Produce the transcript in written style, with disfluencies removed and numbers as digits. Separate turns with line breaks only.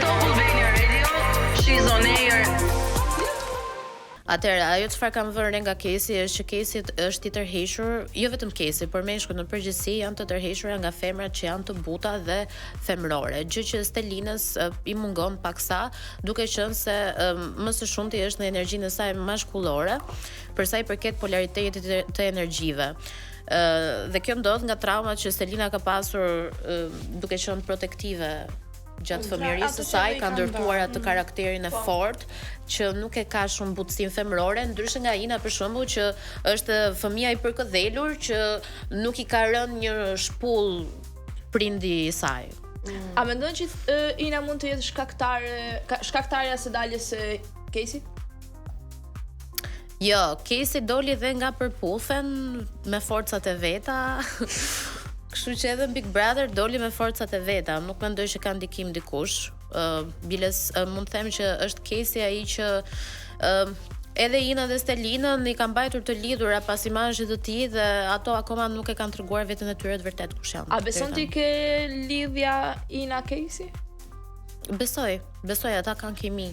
Top Albania Radio, she's on air.
Atëherë, ajo çfarë kam vënë re nga Kesi është që Kesi është I tërhequr, jo vetëm Kesi, por meshkujt në përgjithësi janë të tërhequra nga femrat që janë të buta dhe femërore, gjë që Stelinës I mungon paksa, duke qenë se më së shumti është në energjinë e saj mashkullore, për sa I përket polaritetit të energjive. Dhe kjo ndodh nga traumat që Stelina ka pasur duke qenë protektive gjatë fëmijërisë së saj, ka ndërtuar atë karakterin e fortë që nuk e ka shumë butësinë femërore, ndryshe nga Ina për shembull që është fëmia I përkëdhelur që nuk I ka rënë një shpull prindi I saj.
A mendon që Ina mund të jetë shkaktarja së daljes së Kesit?
Jo, Kesi doli dhe nga përputhen me forcat e veta. Kështu që edhe Big Brother doli me forcat e veta, nuk mendoj që ka ndikim dikush. Biles mund të them që është Kesi ai që edhe Ina dhe Stelina I kanë mbajtur të lidhura pas imazhit të tij dhe ato akoma nuk e kanë treguar veten e tyre të vërtet kush janë.
A beson ti ke lidhja Ina Kesi?
Besoj, ata kanë kimi.